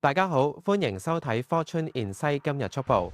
大家好，歡迎收睇 Fortune Insight 今日速報。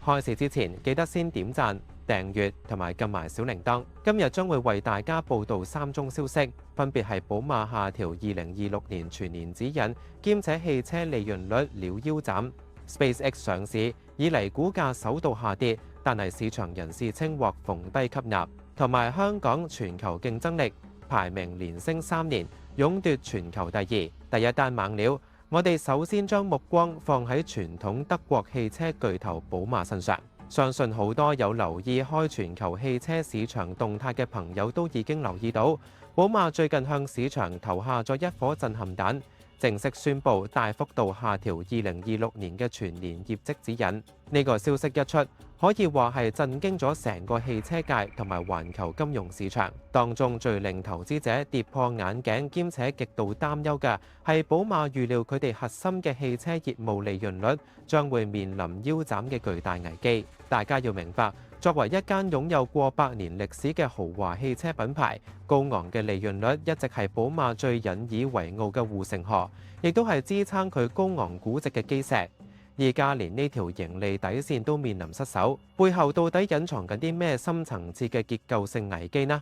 開始之前，記得先點讚、訂閱同埋撳埋小鈴鐺。今日將會為大家報道3宗消息，分別係寶馬下調2026年全年指引，兼且汽車利潤率料腰斬；SpaceX 上市以嚟股價首度下跌，但係市場人士稱獲逢低吸納；同埋香港全球競爭力排名連升3年，勇奪全球第2。第一單猛料。我哋首先將目光放喺傳統德國汽車巨頭寶馬身上，相信好多有留意開全球汽車市場動態嘅朋友都已經留意到，寶馬最近向市場投下咗一顆震撼彈，正式宣布大幅度下調2026年嘅全年業績指引。呢個消息一出，可以話係震驚咗成個汽車界同埋環球金融市場。當中最令投資者跌破眼鏡兼且極度擔憂嘅係寶馬預料佢哋核心嘅汽車業務利潤率將會面臨腰斬嘅巨大危機。大家要明白，作為一間擁有過百年歷史嘅豪華汽車品牌，高昂嘅利潤率一直係寶馬最引以為傲嘅護城河，亦都係支撐佢高昂估值嘅基石。而家連呢條盈利底線都面臨失守，背後到底隱藏緊啲咩深層次嘅結構性危機呢？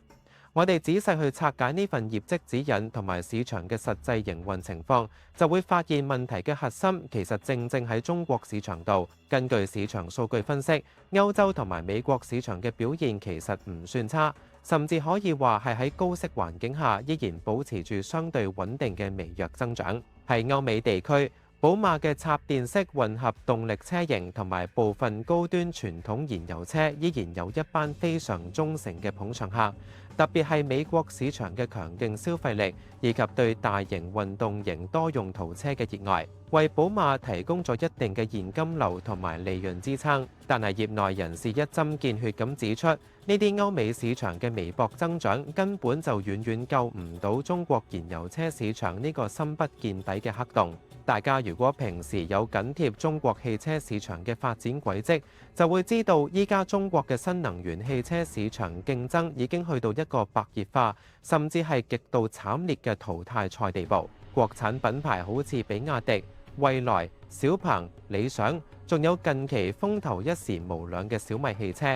我哋仔細去拆解呢份業績指引同埋市場嘅實際營運情況，就會發現問題嘅核心其實正正喺中國市場度。根據市場數據分析，歐洲同埋美國市場嘅表現其實唔算差，甚至可以話係喺高息環境下依然保持住相對穩定嘅微弱增長。喺歐美地區，寶馬嘅插電式混合動力車型同埋部分高端傳統燃油車依然有一班非常忠誠嘅捧場客，特別係美國市場嘅強勁消費力以及對大型運動型多用途車嘅熱愛，為寶馬提供咗一定嘅現金流同埋利潤支撐。但係業內人士一針見血咁指出，呢啲歐美市場嘅微薄增長根本就遠遠救唔到中國燃油車市場呢個深不見底嘅黑洞。大家如果平時有緊貼中國汽車市場嘅發展軌跡，就會知道依家中國嘅新能源汽車市場競爭已經去到一個白熱化，甚至係極度慘烈嘅淘汰賽地步。國產品牌好似比亞迪、蔚來、小鵬、理想，仲有近期風頭一時無兩嘅小米汽車，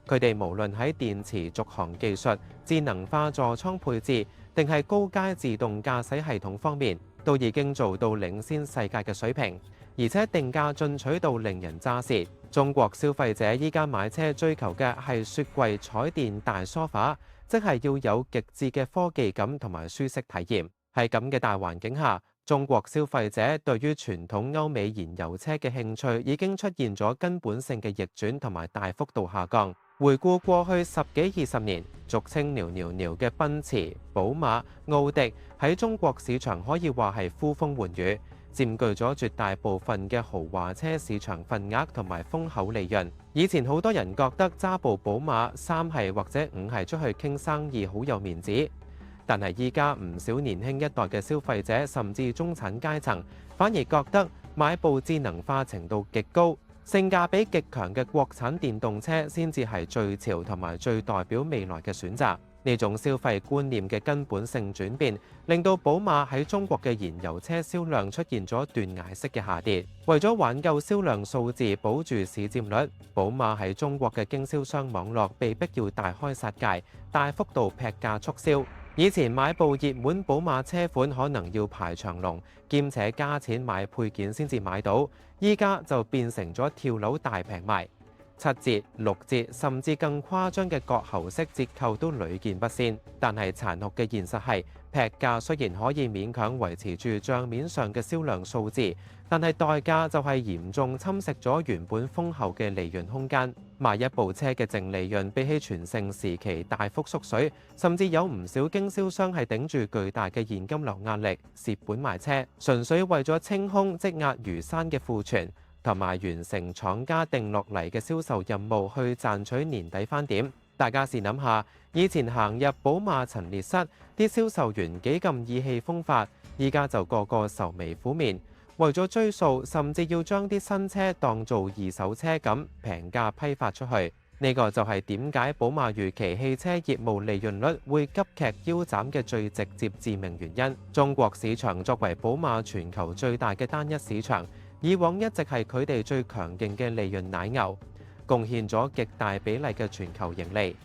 佢哋無論喺電池續航技術、智能化座艙配置，定係高階自動駕駛系統方面，都已經做到領先世界嘅水平，而且定價進取到令人咋舌。中國消費者依家買車追求嘅係雪櫃彩電大梳化，即係要有極致嘅科技感同埋舒適體驗。喺咁嘅大環境下，中國消費者對於傳統歐美燃油車嘅興趣已經出現咗根本性嘅逆轉同埋大幅度下降。回顧過去10幾20年，俗稱寥寥寥嘅奔馳、寶馬、奧迪喺中國市場可以話係呼風喚雨，佔據咗絕大部分嘅豪華車市場份額同埋豐厚利潤。以前好多人覺得揸部寶馬3系或者5系出去傾生意好有面子，但係依家唔少年輕一代嘅消費者甚至中產階層，反而覺得買部智能化程度極高、性價比極強嘅國產電動車先至係最潮同埋最代表未來嘅選擇。呢種消費觀念嘅根本性轉變，令到寶馬喺中國嘅燃油車銷量出現咗斷崖式嘅下跌。為咗挽救銷量數字，保住市佔率，寶馬喺中國嘅經銷商網絡被逼要大開殺戒，大幅度劈價促銷。以前買部熱門寶馬車款可能要排長龍，兼且加錢買配件先至買到，依家就變成咗跳樓大平賣，7折、6折甚至更誇張嘅割喉式折扣都屢見不鮮。但係殘酷嘅現實係，劈價雖然可以勉強維持住帳面上嘅銷量數字，但係代價就係嚴重侵蝕咗原本豐厚嘅利潤空間。賣一部車嘅淨利潤比起全盛時期大幅縮水，甚至有唔少經銷商係頂住巨大嘅現金流壓力蝕本賣車，純粹為咗清空積壓如山嘅庫存，同埋完成廠家定落嚟嘅銷售任務去賺取年底返點。大家試諗下，以前行入寶馬陳列室，啲銷售員幾咁意氣風發，依家就個個愁眉苦面。為咗追數，甚至要將啲新車當做二手車咁平價批發出去。呢個就係點解寶馬預期汽車業務利潤率會急劇腰斬嘅最直接致命原因。中國市場作為寶馬全球最大嘅單一市場，以往一直係佢哋最強勁嘅利潤奶牛，貢獻咗極大比例嘅全球盈利。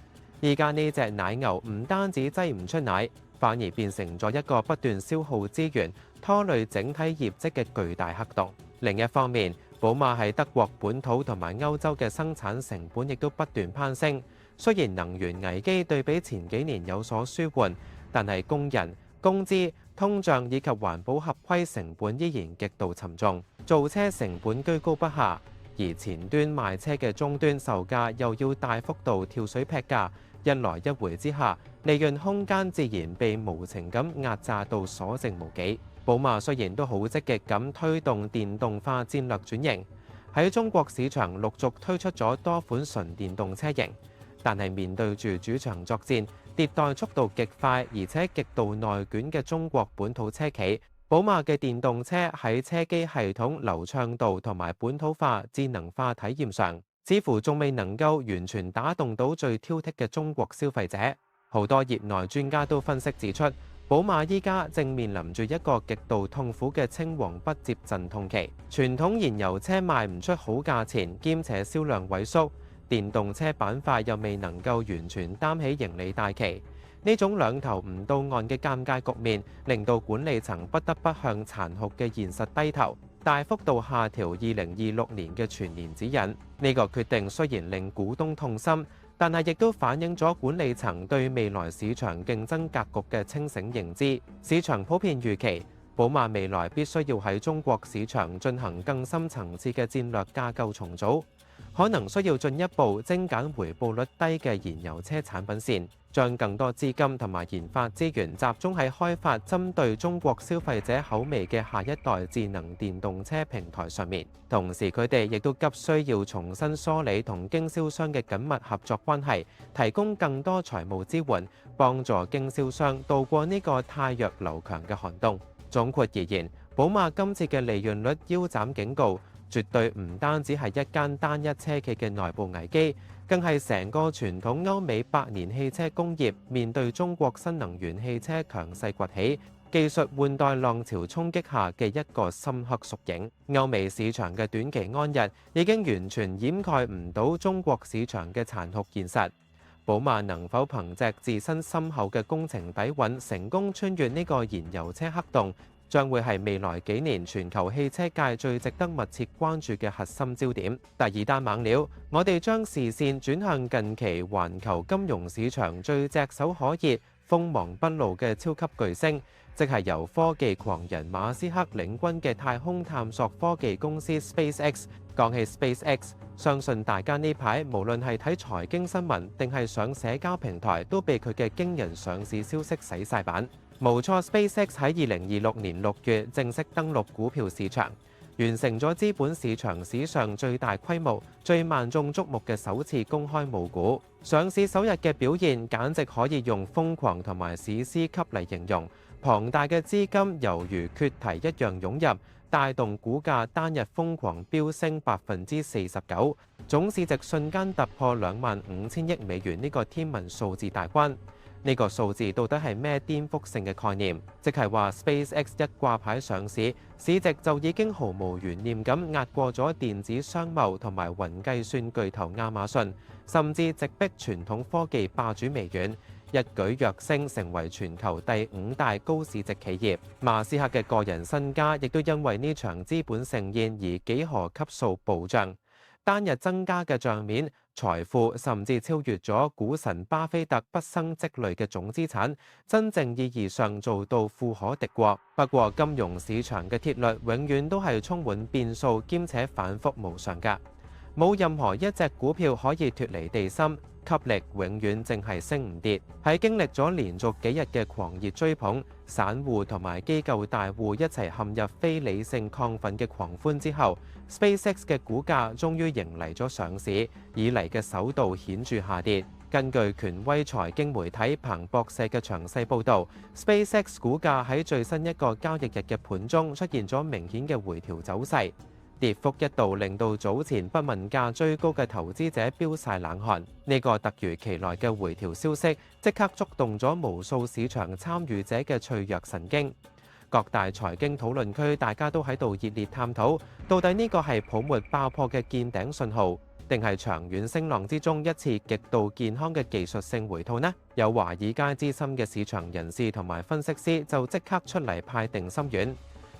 而家呢隻奶牛唔單止擠唔出奶，反而變成咗一個不斷消耗資源、拖累整體業績嘅巨大黑洞。另一方面，寶馬喺德國本土同埋歐洲嘅生產成本亦都不斷攀升。雖然能源危機對比前幾年有所舒緩，但係工人、工資、通脹以及環保合規成本依然極度沉重，造車成本居高不下，而前端賣車嘅終端售價又要大幅度跳水劈價，一來一回之下，利潤空間自然被無情咁壓榨到所剩無幾。寶馬雖然都好積極咁推動電動化戰略轉型，喺中國市場陸續推出咗多款純電動車型，但係面對住主場作戰、迭代速度極快而且極度內卷嘅中國本土車企，寶馬嘅電動車喺車機系統流暢度同埋本土化、智能化體驗上，似乎仲未能夠完全打動到最挑剔嘅中國消費者。好多業內專家都分析指出，寶馬依家正面臨住一個極度痛苦嘅青黃不接陣痛期，傳統燃油車賣唔出好價錢，兼且銷量萎縮，電動車板塊又未能夠完全擔起盈利大旗，呢種兩頭唔到岸嘅尷尬局面，令到管理層不得不向殘酷嘅現實低頭，大幅度下調2026年嘅全年指引。呢個決定雖然令股東痛心，但係亦都反映咗管理層對未來市場競爭格局嘅清醒認知。市場普遍預期，寶馬未來必須要喺中國市場進行更深層次嘅戰略架構重組，可能需要進一步精簡回報率低嘅燃油車產品線，將更多資金同埋研發資源集中喺開發針對中國消費者口味嘅下一代智能電動車平台上面。同時，佢哋亦都急需要重新梳理同經銷商嘅緊密合作關係，提供更多財務支援，幫助經銷商渡過呢個汰弱留強嘅寒冬。總括而言，寶馬今次嘅利潤率腰斬警告，絕對唔單止係一間單一車企嘅內部危機，更係成個傳統歐美百年汽車工業面對中國新能源汽車強勢崛起、技術換代浪潮衝擊下嘅一個深刻縮影。歐美市場嘅短期安逸已經完全掩蓋唔到中國市場嘅殘酷現實。寶馬能否憑藉自身深厚嘅工程底蘊，成功穿越呢個燃油車黑洞，將會係未來幾年全球汽車界最值得密切關注嘅核心焦點。第二單猛料，我哋將視線轉向近期環球金融市場最炙手可熱、鋒芒不露嘅超級巨星，即係由科技狂人馬斯克領軍嘅太空探索科技公司 SpaceX。講起 SpaceX， 相信大家呢排無論係睇財經新聞定係上社交平台，都被佢嘅驚人上市消息洗晒版。無錯，SpaceX 喺2026年6月正式登陸股票市場，完成咗資本市場史上最大規模、最萬眾矚目嘅首次公開募股。上市首日嘅表現簡直可以用瘋狂同埋史詩級嚟形容，龐大嘅資金猶如決堤一樣湧入，帶動股價單日瘋狂飆升49%，總市值瞬間突破25,000億美元呢個天文數字大關。呢個數字到底係咩顛覆性嘅概念？即係話 SpaceX 一掛牌上市，市值就已經毫無懸念咁壓過咗電子商貿同埋雲計算巨頭亞馬遜，甚至直逼傳統科技霸主微軟，一舉躍升成為全球第5大高市值企業。馬斯克嘅個人身家亦都因為呢場資本盛宴而幾何級數暴漲，單日增加嘅帳面財富甚至超越咗股神巴菲特畢生積累嘅總資產，真正意義上做到富可敵國。不過金融市場嘅鐵律永遠都係充滿變數兼且反覆無常㗎，冇任何一隻股票可以脫離地心，吸力永遠淨係升唔跌。喺經歷咗連續幾日嘅狂熱追捧，散戶同埋機構大戶一齊陷入非理性亢奮嘅狂歡之後， SpaceX 嘅股價終於迎嚟咗上市以嚟嘅首度顯著下跌。根據權威財經媒體彭博社嘅詳細報導， SpaceX 股價喺最新一個交易日嘅盤中出現咗明顯嘅回調走勢。跌幅一度令到早前不問價追高嘅投資者飆晒冷汗。呢個突如其來嘅回調消息，即刻觸動咗無數市場參與者嘅脆弱神經。各大財經討論區大家都喺度熱烈探討，到底呢個係泡沫爆破嘅見頂信號，定係長遠升浪之中一次極度健康嘅技術性回吐呢？有華爾街資深嘅市場人士同埋分析師就即刻出嚟派定心丸。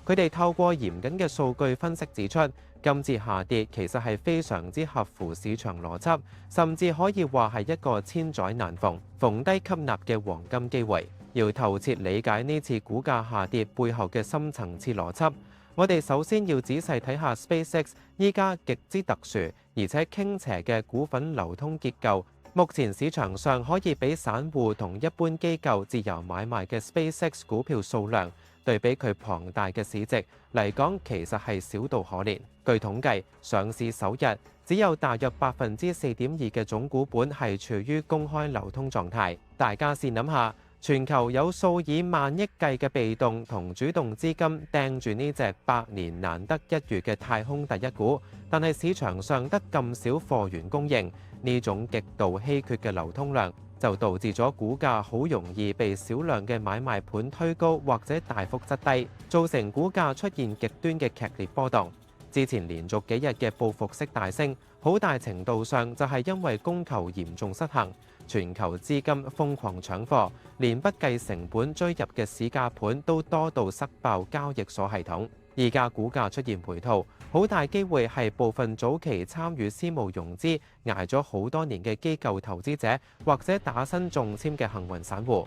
佢哋透過嚴謹嘅數據分析指出，今次下跌其實係非常之合乎市場邏輯，甚至可以話係一個千載難逢、逢低吸納嘅黃金機會。要透徹理解呢次股價下跌背後嘅深層次邏輯，我哋首先要仔細睇下 SpaceX 依家極之特殊而且傾斜嘅股份流通結構。目前市場上可以俾散戶同一般機構自由買賣嘅 SpaceX 股票數量，對比佢龐大嘅市值嚟講，其實係少到可憐。據統計，上市首日只有大約4.2%嘅總股本係處於公開流通狀態。大家試諗下，全球有數以萬億計嘅被動同主動資金掟住呢隻百年難得一遇嘅太空第一股，但係市場上得咁少貨源供應，呢種極度稀缺嘅流通量，就導致咗股價好容易被少量嘅買賣盤推高或者大幅質低，造成股價出現極端嘅劇烈波動。之前連續幾日嘅報復式大升，好大程度上就係因為供求嚴重失衡，全球資金瘋狂搶貨，連不計成本追入嘅市價盤都多到塞爆交易所系統。而家股價出現回吐，好大機會係部分早期參與私募融資捱咗好多年嘅機構投資者，或者打新中籤嘅幸運散戶，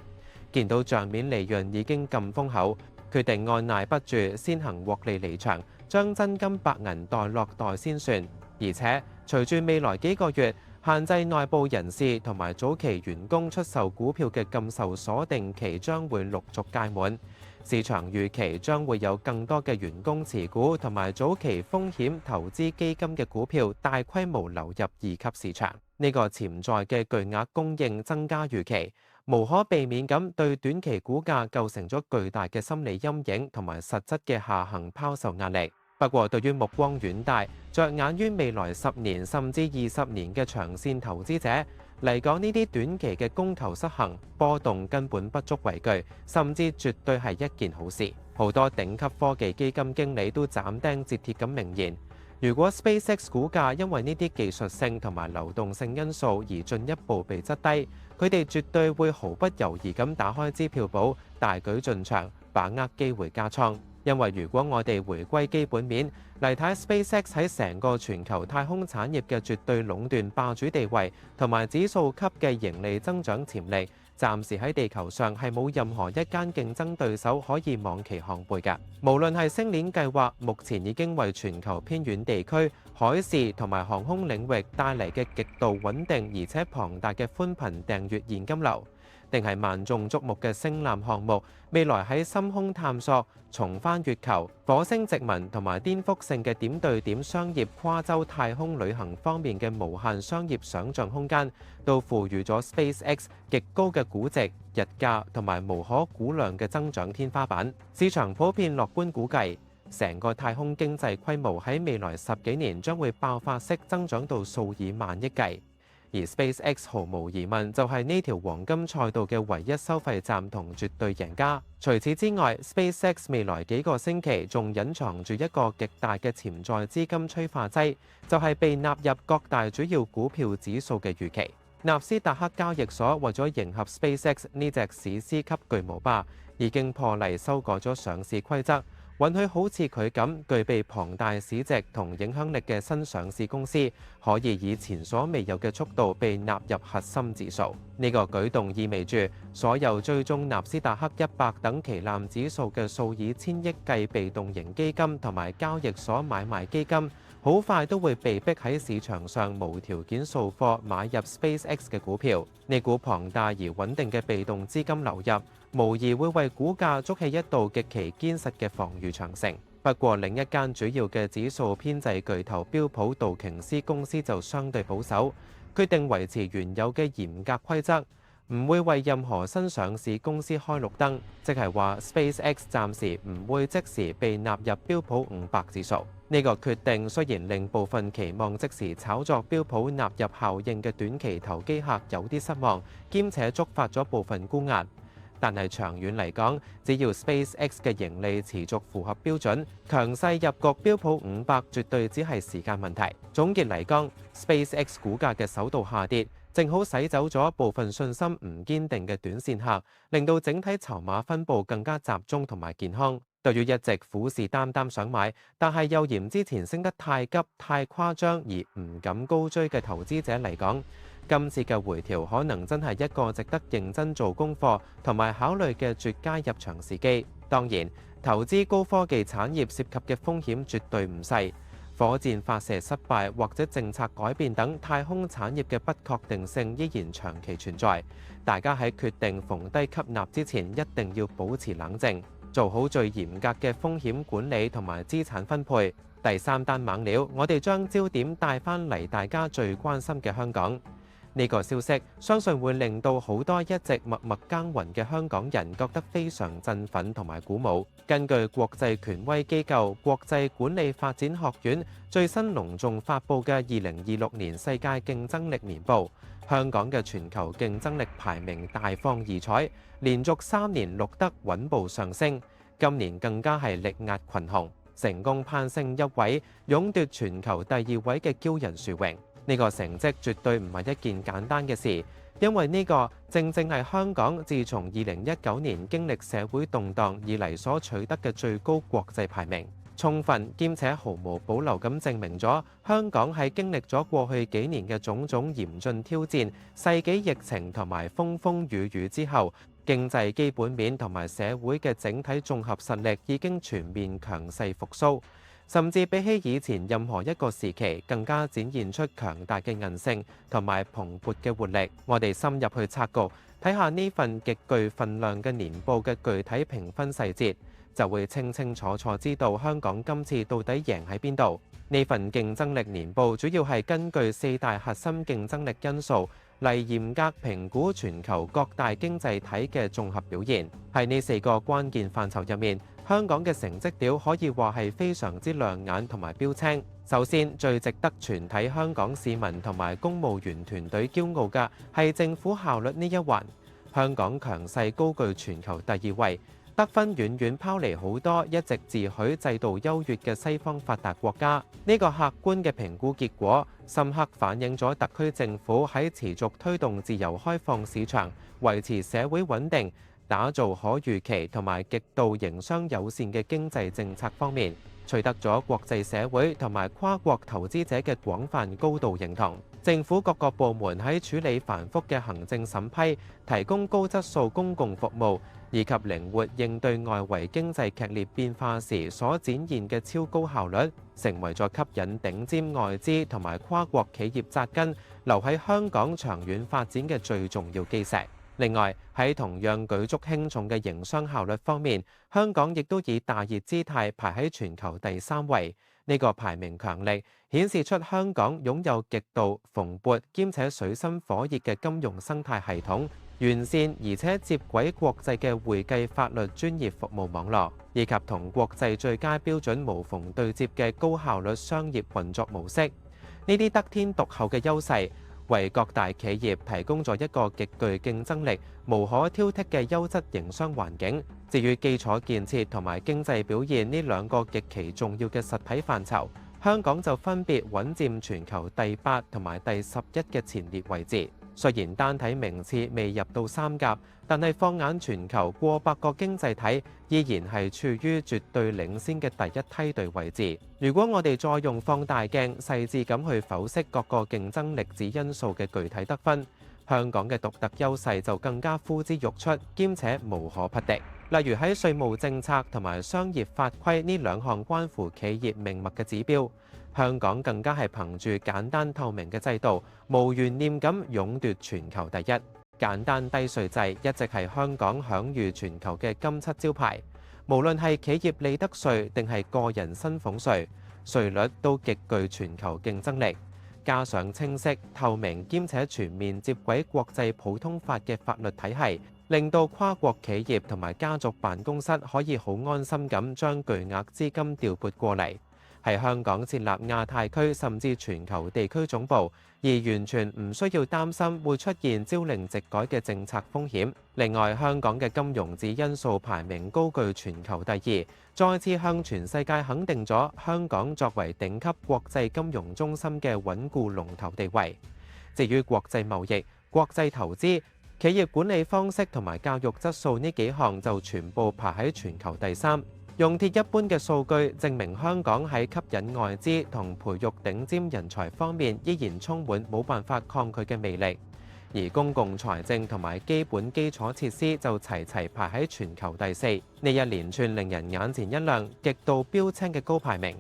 見到帳面利潤已經咁豐厚，決定按捺不住先行獲利離場，將真金白銀袋落袋先算。而且隨住未來幾個月限制內部人士同埋早期員工出售股票嘅禁售鎖定期將會陸續屆滿，市場預期將會有更多嘅員工持股同埋早期風險投資基金嘅股票大規模流入二級市場。呢個潛在嘅巨額供應增加預期，無可避免咁對短期股價構成咗巨大嘅心理陰影同埋實質嘅下行拋售壓力。不過，對於目光遠大、着眼於未來10年甚至20年嘅長線投資者嚟講，呢啲短期嘅供求失衡、波動根本不足為懼，甚至絕對係一件好事。好多頂級科技基金經理都斬釘截鐵咁明言，如果 SpaceX 股價因為呢啲技術性同埋流動性因素而進一步被質低，佢哋絕對會毫不猶豫咁打開支票簿，大舉進場，把握機會加倉。因為如果我哋回歸基本面嚟睇 SpaceX 喺成個全球太空產業嘅絕對壟斷霸主地位同埋指數級嘅盈利增長潛力，暫時喺地球上係冇任何一間競爭對手可以望其項背嘅。無論係星鏈計劃，目前已經為全球偏遠地區、海事同埋航空領域帶嚟嘅極度穩定而且龐大嘅寬頻訂閱現金流，定係萬眾矚目嘅星艦項目，未來喺深空探索、重返月球、火星殖民同埋顛覆性嘅點對點商業跨洲太空旅行方面嘅無限商業想像空間，都賦予咗 SpaceX 極高嘅估值、日價同埋無可估量嘅增長天花板。市場普遍樂觀估計，成個太空經濟規模喺未來10幾年將會爆發式增長到數以萬億計。而 SpaceX 毫無疑問就係呢條黃金賽道嘅唯一收費站同絕對贏家。除此之外， SpaceX 未來幾個星期仲隱藏住一個極大嘅潛在資金催化劑，就係被納入各大主要股票指數嘅預期。納斯達克交易所為咗迎合 SpaceX 呢隻史詩級巨無霸，已經破例修改咗上市規則，允許好似佢咁具備龐大市值同影響力嘅新上市公司，可以以前所未有嘅速度被納入核心指數。呢個舉動意味住，所有追蹤納斯達克100等旗艦指數嘅數以千億計被動型基金同埋交易所買賣基金，好快都會被逼喺市場上無條件掃貨買入 SpaceX 嘅股票。呢股龐大而穩定嘅被動資金流入，無疑會為股價築起一道極其堅實嘅防禦長城。不過，另一間主要嘅指數編製巨頭標普道瓊斯公司就相對保守，決定維持原有嘅嚴格規則，唔會為任何新上市公司開綠燈，即係話 SpaceX 暫時唔會即時被納入標普500指數。呢個決定雖然令部分期望即時炒作標普納入效應嘅短期投機客有啲失望，兼且觸發咗部分沽壓。但係長遠嚟講，只要 SpaceX 嘅盈利持續符合標準，強勢入局標普500絕對只係時間問題。總結嚟講，SpaceX 股價嘅首度下跌，正好洗走咗部分信心唔堅定嘅短線客，令到整體籌碼分佈更加集中同埋健康。對於一直虎視眈眈想買，但係又嫌之前升得太急、太誇張而唔敢高追嘅投資者嚟講，今次嘅回調可能真係一個值得認真做功課同埋考慮嘅絕佳入場時機。當然，投資高科技產業涉及嘅風險絕對唔細，火箭發射失敗或者政策改變等太空產業嘅不確定性依然長期存在。大家喺決定逢低吸納之前，一定要保持冷靜，做好最嚴格嘅風險管理同埋資產分配。第三單猛料，我哋將焦點帶返嚟大家最關心嘅香港。呢個消息相信會令到好多一直默默耕耘嘅香港人覺得非常振奮同埋鼓舞。根據國際權威機構國際管理發展學院最新隆重發布嘅2026年世界競爭力年報，香港嘅全球競爭力排名大放異彩，連續3年錄得穩步上升，今年更加係力壓群雄，成功攀升一位，勇奪全球第2位嘅驕人殊榮。呢個成績絕對唔係一件簡單嘅事，因為呢個正正係香港自從2019年經歷社會動盪以嚟所取得嘅最高國際排名，充分兼且毫無保留咁證明咗香港喺經歷咗過去幾年嘅種種嚴峻挑戰、世紀疫情同埋風風雨雨之後，經濟基本面同埋社會嘅整體綜合實力已經全面強勢復甦。甚至比起以前任何一個時期，更加展現出強大嘅韌性同埋蓬勃嘅活力。我哋深入去察局，睇下呢份極具分量嘅年報嘅具體評分細節，就會清清楚楚知道香港今次到底贏喺邊度。呢份競爭力年報主要係根據4大核心競爭力因素嚟嚴格評估全球各大經濟體嘅綜合表現。喺呢4個關鍵範疇入面，香港嘅成績表可以話係非常之亮眼同埋標青。首先，最值得全體香港市民同埋公務員團隊驕傲嘅係政府效率呢一環。香港強勢高居全球第2位，得分遠遠拋離好多一直自詡制度優越嘅西方發達國家。呢個客觀嘅評估結果，深刻反映咗特區政府喺持續推動自由開放市場、維持社會穩定、打造可預期同埋極度營商友善嘅經濟政策方面，取得咗國際社會同埋跨國投資者嘅廣泛高度認同。政府各個部門喺處理繁複嘅行政審批、提供高質素公共服務，以及靈活應對外圍經濟劇烈變化時所展現嘅超高效率，成為咗吸引頂尖外資同埋跨國企業紮根留喺香港長遠發展嘅最重要基石。另外，喺同樣舉足輕重嘅營商效率方面，香港亦都以大熱姿態排喺全球第3位。呢個排名強力，顯示出香港擁有極度蓬勃兼且水深火熱嘅金融生態系統，完善而且接軌國際嘅會計法律專業服務網絡，以及同國際最佳標準無縫對接嘅高效率商業運作模式。呢啲得天獨厚嘅優勢，為各大企業提供咗一個極具競爭力、無可挑剔嘅優質營商環境。至於基礎建設同埋經濟表現呢2個極其重要嘅實體範疇，香港就分別穩佔全球第8同埋第11嘅前列位置。雖然單體名次未入到3甲，但係放眼全球過百個經濟體，依然係處於絕對領先嘅第一梯隊位置。如果我哋再用放大鏡細緻咁去剖析各個競爭力子因素嘅具體得分，香港嘅獨特優勢就更加呼之欲出，兼且無可匹敵。例如喺稅務政策同埋商業法規呢2項關乎企業命脈嘅指標，香港更加係憑住簡單透明嘅制度，無懸念咁勇奪全球第一。簡單低稅制一直係香港享譽全球嘅金漆招牌，無論係企業利得稅定係個人薪俸稅，稅率都極具全球競爭力。加上清晰、透明兼且全面接軌國際普通法嘅法律體系，令到跨國企業同埋家族辦公室可以好安心咁將巨額資金調撥過嚟，喺香港設立亞太區甚至全球地區總部，而完全唔需要擔心會出現朝令夕改嘅政策風險。另外，香港嘅金融指因素排名高居全球第二，再次向全世界肯定咗香港作為頂級國際金融中心嘅穩固龍頭地位。至於國際貿易、國際投資、企業管理方式同埋教育質素呢幾項就全部排喺全球第三。用鐵一般嘅數據證明香港喺吸引外資同培育頂尖人才方面依然充滿冇辦法抗拒嘅魅力，而公共財政同埋基本基礎設施就齊齊排喺全球第四。呢一連串令人眼前一亮、極度標青嘅高排名，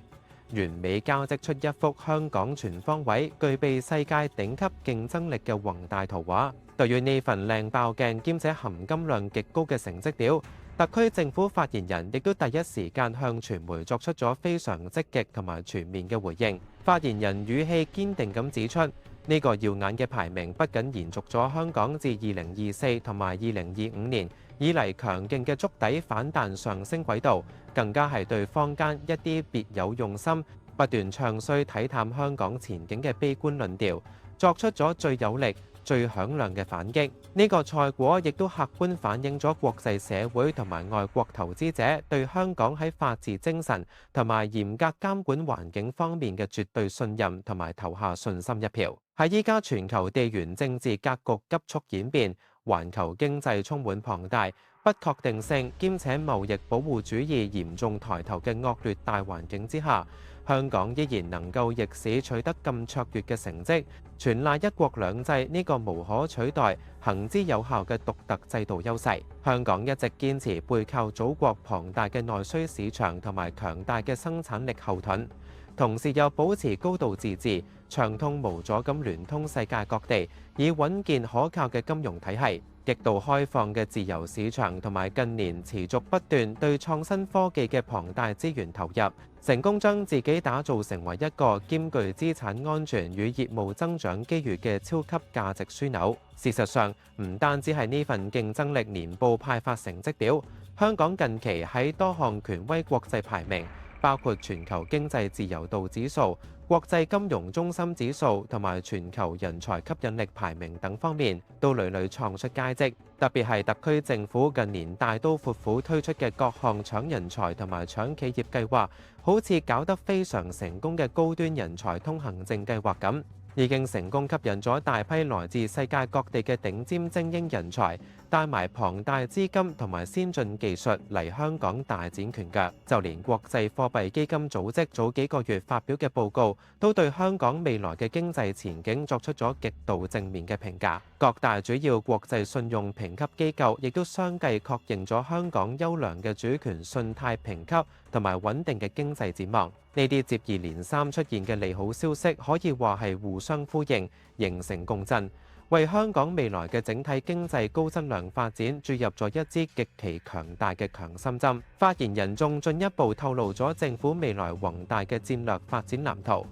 完美交織出一幅香港全方位、具備世界頂級競爭力嘅宏大圖畫。對於呢份靚爆鏡兼且含金量極高嘅成績表，特區政府發言人亦都第一時間向傳媒作出咗非常積極同埋全面嘅回應。發言人語氣堅定咁指出，呢個耀眼嘅排名不僅延續咗香港自2024同埋2025年以嚟強勁嘅築底反彈上升軌道，更加係對坊間一啲別有用心、不斷唱衰睇淡香港前景嘅悲觀論調，作出咗最有力、最響亮嘅反擊。呢個賽果亦都客觀反映咗國際社會同埋外國投資者對香港喺法治精神同埋嚴格監管環境方面嘅絕對信任同埋投下信心一票。喺依家全球地緣政治格局急速演變，環球經濟充滿龐大不確定性，兼且貿易保護主義嚴重抬頭嘅惡劣大環境之下，香港依然能夠逆市取得咁卓越嘅成績，全賴一國兩制呢個無可取代、行之有效嘅獨特制度優勢。香港一直堅持背靠祖國龐大嘅內需市場同埋強大嘅生產力後盾，同時又保持高度自治，暢通無阻咁聯通世界各地，以穩健可靠嘅金融體系。極度開放嘅自由市場同埋近年持續不斷對創新科技嘅龐大資源投入，成功將自己打造成為一個兼具資產安全與業務增長機遇嘅超級價值樞紐。事實上，唔單止係呢份競爭力年報派發成績表，香港近期喺多項權威國際排名，包括全球經濟自由度指數、國際金融中心指數同埋全球人才吸引力排名等方面，都屢屢創出佳績。特別係特區政府近年大刀闊斧推出嘅各項搶人才同埋搶企業計劃，好似搞得非常成功嘅高端人才通行證計劃咁，已經成功吸引咗大批來自世界各地嘅頂尖精英人才，帶埋龐大資金同埋先進技術嚟香港大展拳腳。就連國際貨幣基金組織早幾個月發表嘅報告，都對香港未來嘅經濟前景作出咗極度正面嘅評價。各大主要國際信用評級機構亦都相繼確認咗香港優良嘅主權信貸評級同埋穩定嘅經濟展望。呢啲接二連三出現嘅利好消息，可以話係互相呼應，形成共振，為香港未來嘅整體經濟高質量發展注入咗一支極其強大嘅強心針。發言人仲進一步透露咗政府未來宏大嘅戰略發展藍圖。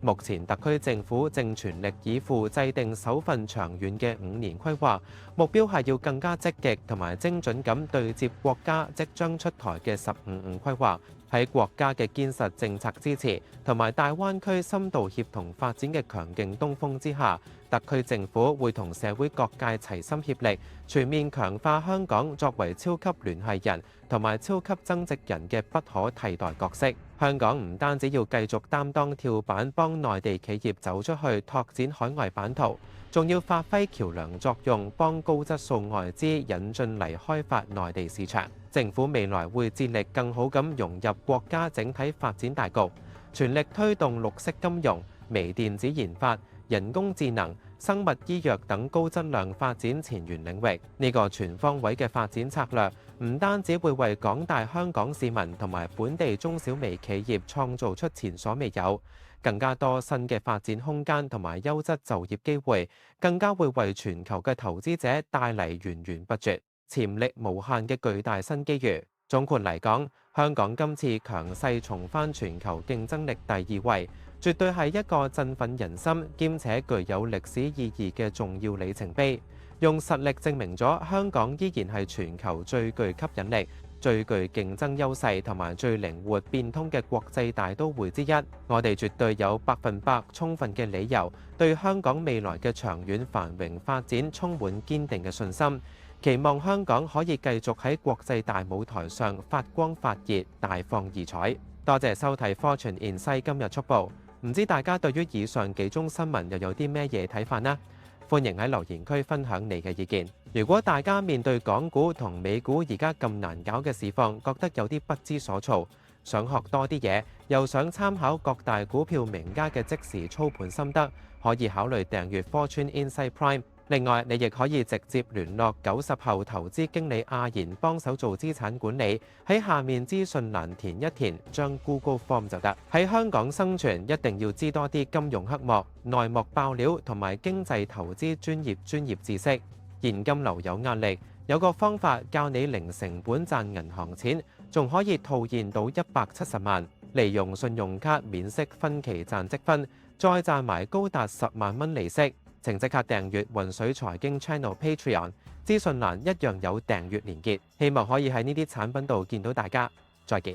目前特區政府正全力以赴制定首份長遠嘅5年規劃，目標係要更加積極同埋精準咁對接國家即將出台嘅15+5規劃。喺國家嘅堅實政策支持同埋大灣區深度協同發展嘅強勁東風之下，特區政府會同社會各界齊心協力，全面強化香港作為超級聯繫人同埋超級增值人嘅不可替代角色。香港唔單止要繼續擔當跳板，幫內地企業走出去拓展海外版圖，仲要發揮橋樑作用，幫高質素外資引進嚟開發內地市場。政府未來會致力更好咁融入國家整體發展大局，全力推動綠色金融、微電子研發、人工智能、生物醫藥等高質量發展前沿領域。呢個全方位嘅發展策略，唔單止會為廣大香港市民同埋本地中小微企業創造出前所未有更加多新嘅發展空間同埋優質就業機會，更加會為全球嘅投資者帶嚟源源不絕、潛力無限嘅巨大新機遇。總括嚟講，香港今次強勢重返全球競爭力第2位，絕對係一個振奮人心兼且具有歷史意義嘅重要里程碑，用實力證明咗香港依然係全球最具吸引力、最具競爭優勢同埋最靈活變通嘅國際大都會之一。我哋絕對有100%充分嘅理由對香港未來嘅長遠繁榮發展充滿堅定嘅信心，期望香港可以繼續喺國際大舞台上發光發熱、大放異彩。多謝收睇 Fortune Insight 今日速報。唔知大家對於以上幾宗新聞又有啲咩嘢睇法呢？歡迎喺留言區分享你嘅意見。如果大家面對港股同美股而家咁難搞嘅市況，覺得有啲不知所措，想學多啲嘢，又想參考各大股票名家嘅即時操盤心得，可以考慮訂閱 Fortune Insight Prime。另外，你亦可以直接聯絡90後投資經理阿賢幫手做資產管理，喺下面資訊欄填一填，將 Google Form 就得。喺香港生存，一定要知多啲金融黑幕、內幕爆料同埋經濟投資專業知識。現金流有壓力，有個方法教你零成本賺銀行錢，仲可以套現到170萬，利用信用卡免息分期賺積分，再賺埋高達10萬蚊利息。請即刻訂閱渾水財經 Channel Patreon， 資訊欄一樣有訂閱連結，希望可以喺呢啲產品度見到大家。再見。